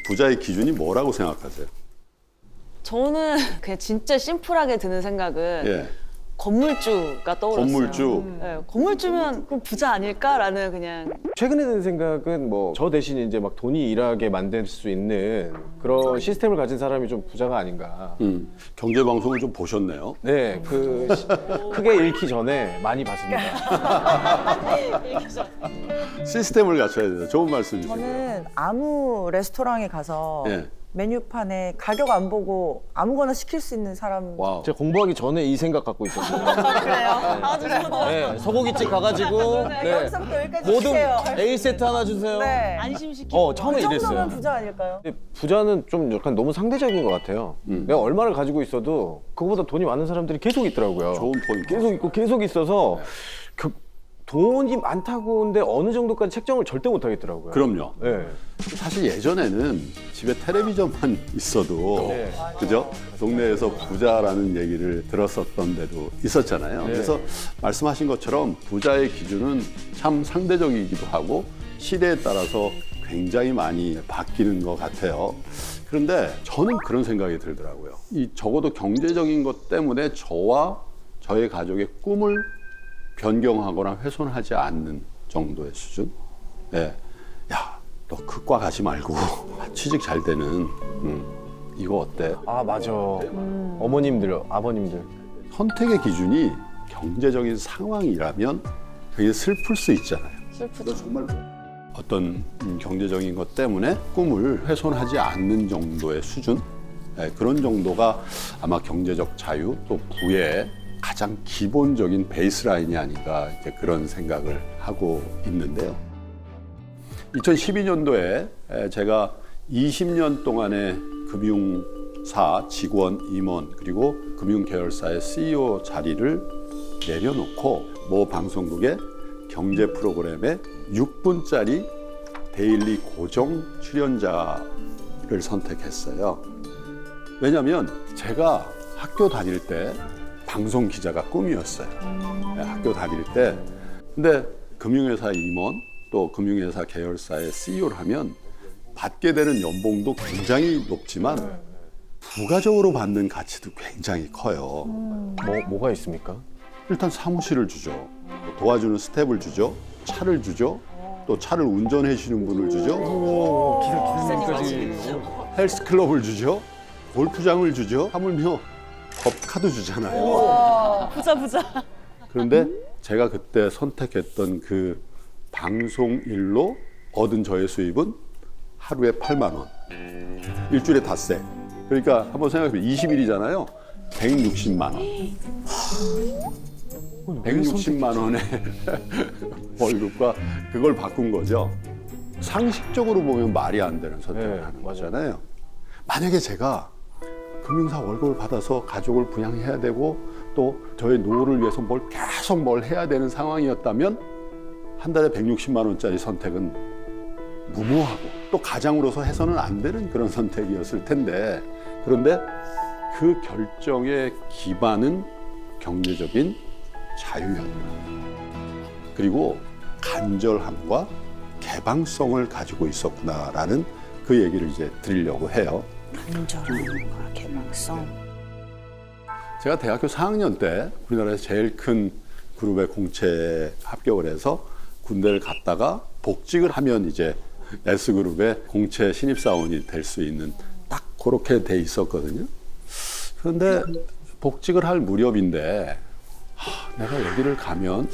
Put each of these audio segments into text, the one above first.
부자의 기준이 뭐라고 생각하세요? 저는 그냥 진짜 심플하게 드는 생각은 예. 건물주가 떠올랐어요. 건물주. 네, 건물주면 그럼 부자 아닐까라는 그냥. 최근에 든 생각은 뭐 저 대신 이제 막 돈이 일하게 만들 수 있는 그런 시스템을 가진 사람이 좀 부자가 아닌가. 경제 방송을 좀 보셨네요. 네, 크게 잃기 전에 많이 봤습니다. 시스템을 갖춰야 돼요. 좋은 말씀이세요. 저는 아무 레스토랑에 가서 예. 메뉴판에 가격 안 보고 아무거나 시킬 수 있는 사람. 와우. 제가 공부하기 전에 이 생각 갖고 있었어요. 그래요? 아주 저도. 네, 소고기집 가가지고 네, 여기서부터 여기까지 모든 주세요. A 세트 하나 주세요. 네. 안심시키고. 처음에 그 정도면 이랬어요. 부자 아닐까요? 근데 부자는 좀 약간 너무 상대적인 것 같아요. 내가 얼마를 가지고 있어도 그거보다 돈이 많은 사람들이 계속 있더라고요. 좋은 포인트. 계속 있고 계속 있어서 돈이 많다고 근데 어느 정도까지 책정을 절대 못 하겠더라고요. 그럼요. 네. 사실 예전에는 집에 텔레비전만 있어도 네. 그죠? 동네에서 부자라는 얘기를 들었었던 데도 있었잖아요. 네. 그래서 말씀하신 것처럼 부자의 기준은 참 상대적이기도 하고 시대에 따라서 굉장히 많이 바뀌는 것 같아요. 그런데 저는 그런 생각이 들더라고요. 이 적어도 경제적인 것 때문에 저와 저의 가족의 꿈을 변경하거나 훼손하지 않는 정도의 수준? 예. 야, 너 그 과 가지 말고 취직 잘 되는 이거 어때? 아 맞아. 어머님들, 아버님들. 선택의 기준이 경제적인 상황이라면 되게 슬플 수 있잖아요. 슬프죠. 정말 어떤 경제적인 것 때문에 꿈을 훼손하지 않는 정도의 수준? 예, 그런 정도가 아마 경제적 자유 또 부의 가장 기본적인 베이스라인이 아닌가 이제 그런 생각을 하고 있는데요. 2012년도에 제가 20년 동안의 금융사 직원 임원 그리고 금융계열사의 CEO 자리를 내려놓고 모 방송국의 경제 프로그램에 6분짜리 데일리 고정 출연자를 선택했어요. 왜냐하면 제가 학교 다닐 때 방송 기자가 꿈이었어요. 네, 학교 다닐 때. 근데 금융회사 임원 또 금융회사 계열사의 CEO를 하면 받게 되는 연봉도 굉장히 높지만 부가적으로 받는 가치도 굉장히 커요. 뭐가 있습니까? 일단 사무실을 주죠. 도와주는 스텝을 주죠. 차를 주죠. 또 차를 운전해 주시는 분을 주죠. 기사님까지. 헬스클럽을 주죠. 골프장을 주죠. 하물며 법카도 주잖아요. 부자. 그런데 제가 그때 선택했던 그 방송 일로 얻은 저의 수입은 하루에 8만 원. 일주일에 닷새. 그러니까 한번 생각해보면 20일이잖아요. 160만 원. 160만 원의 월급과 그걸 바꾼 거죠. 상식적으로 보면 말이 안 되는 선택을 네, 하는 맞아요. 거잖아요. 만약에 제가 금융사 월급을 받아서 가족을 부양해야 되고 또 저의 노후를 위해서 계속 뭘 해야 되는 상황이었다면 한 달에 160만 원짜리 선택은 무모하고 또 가장으로서 해서는 안 되는 그런 선택이었을 텐데 그런데 그 결정의 기반은 경제적인 자유였다. 그리고 간절함과 개방성을 가지고 있었구나라는 그 얘기를 이제 드리려고 해요. 간절함과 개방성. 제가 대학교 4학년 때 우리나라에서 제일 큰 그룹의 공채에 합격을 해서 군대를 갔다가 복직을 하면 이제 S그룹의 공채 신입사원이 될 수 있는 딱 그렇게 돼 있었거든요. 그런데 복직을 할 무렵인데 내가 여기를 가면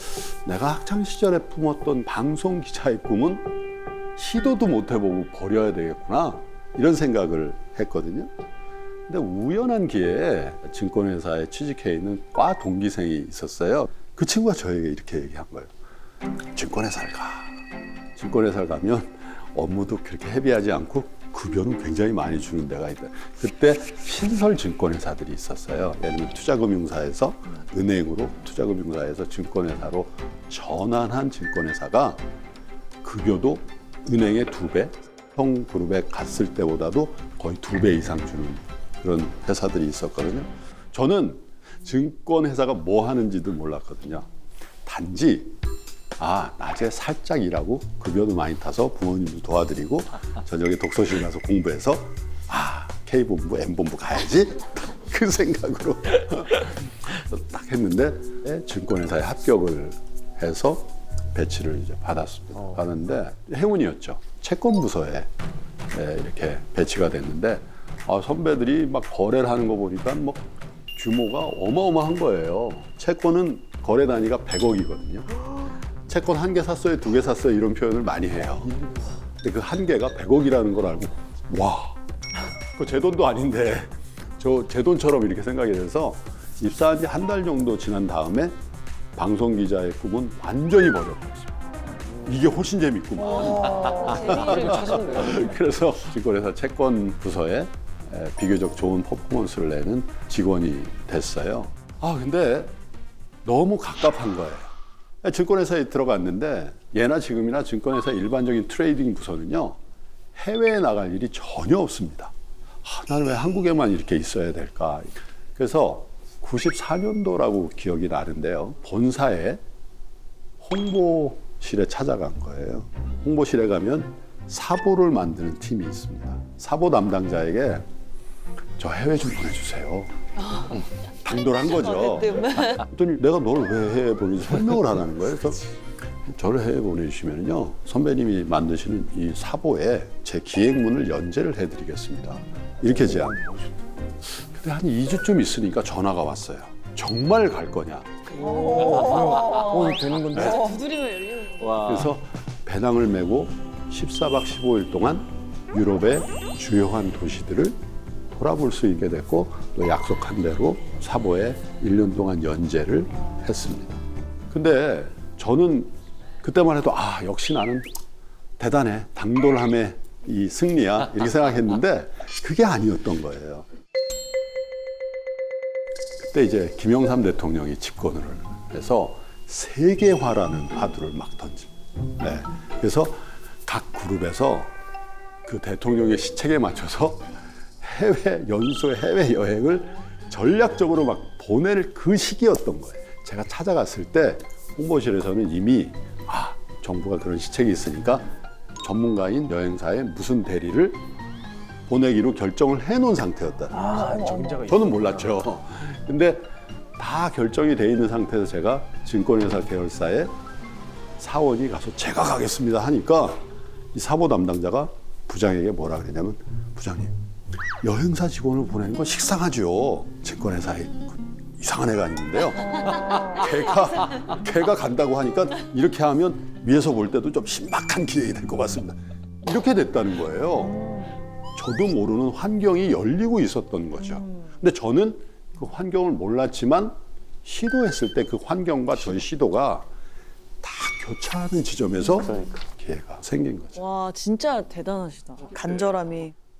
내가 학창시절에 품었던 방송 기자의 꿈은 시도도 못 해보고 버려야 되겠구나 이런 생각을 했거든요. 근데 우연한 기회에 증권회사에 취직해 있는 과 동기생이 있었어요. 그 친구가 저에게 이렇게 얘기한 거예요. 증권회사를 가. 증권회사를 가면 업무도 그렇게 헤비하지 않고 급여는 굉장히 많이 주는 데가 있다. 그때 신설 증권회사들이 있었어요. 예를 들면 투자금융사에서 은행으로 투자금융사에서 증권회사로 전환한 증권회사가 급여도 은행의 2배, 성그룹에 갔을 때보다도 거의 2배 이상 주는 그런 회사들이 있었거든요. 저는 증권회사가 뭐 하는지도 몰랐거든요. 단지 낮에 살짝 일하고 급여도 많이 타서 부모님도 도와드리고 저녁에 독서실 가서 공부해서 K본부, M본부 가야지 그 생각으로 딱 했는데 증권회사에 합격을 해서 배치를 이제 받았습니다. 받았는데 행운이었죠. 채권부서에 이렇게 배치가 됐는데 선배들이 막 거래를 하는 거 보니까 뭐 규모가 어마어마한 거예요. 채권은 거래 단위가 100억이거든요. 채권 한 개 샀어요, 두 개 샀어요 이런 표현을 많이 해요. 근데 그 한 개가 100억이라는 걸 알고 그 제 돈도 아닌데 제 돈처럼 이렇게 생각이 돼서 입사한 지 한 달 정도 지난 다음에 방송 기자의 꿈은 완전히 버려버렸어요. 이게 훨씬 재밌구만. 재미를 찾은 거예요. 그래서 증권회사 채권 부서에 비교적 좋은 퍼포먼스를 내는 직원이 됐어요. 근데 너무 갑갑한 거예요. 증권회사에 들어갔는데 예나 지금이나 증권회사 일반적인 트레이딩 부서는요, 해외에 나갈 일이 전혀 없습니다. 나는 왜 한국에만 이렇게 있어야 될까? 그래서 94년도라고 기억이 나는데요. 본사에 홍보실에 찾아간 거예요. 홍보실에 가면 사보를 만드는 팀이 있습니다. 사보 담당자에게 저 해외 좀 보내주세요. 당돌한 거죠. 그랬더니 내가 널 왜 해외 보내지 설명을 하라는 거예요. 그래서 저를 해외 보내주시면요, 선배님이 만드시는 이 사보에 제 기획문을 연재를 해드리겠습니다. 이렇게 제안. 근데 한 2주쯤 있으니까 전화가 왔어요. 정말 갈 거냐? 이거 되는 건데. 두드리면 열리는 거. 와. 그래서 배낭을 메고 14박 15일 동안 유럽의 주요한 도시들을 돌아볼 수 있게 됐고, 또 약속한 대로 사보에 1년 동안 연재를 했습니다. 근데 저는 그때만 해도 역시 나는 대단해, 당돌함의 이 승리야 이렇게 생각했는데 그게 아니었던 거예요. 그때 이제 김영삼 대통령이 집권을 해서 세계화라는 화두를 막 던집니다. 그래서 각 그룹에서 그 대통령의 시책에 맞춰서 연수의 해외 여행을 전략적으로 막 보낼 그 시기였던 거예요. 제가 찾아갔을 때 홍보실에서는 이미 정부가 그런 시책이 있으니까 전문가인 여행사의 무슨 대리를 보내기로 결정을 해놓은 상태였다. 저는 몰랐죠. 근데 다 결정이 돼 있는 상태에서 제가 증권회사 계열사에 사원이 가서 제가 가겠습니다 하니까 이 사보 담당자가 부장에게 뭐라 그러냐면, 부장님, 여행사 직원을 보내는 건 식상하죠. 증권회사에 이상한 애가 있는데요. 걔가 간다고 하니까 이렇게 하면 위에서 볼 때도 좀 신박한 기획이 될 것 같습니다. 이렇게 됐다는 거예요. 저도 모르는 환경이 열리고 있었던 거죠. 근데 저는 그 환경을 몰랐지만 시도했을 때 그 환경과 저의 시도가 다 교차하는 지점에서 기회가 생긴 거죠. 와, 진짜 대단하시다. 간절함이.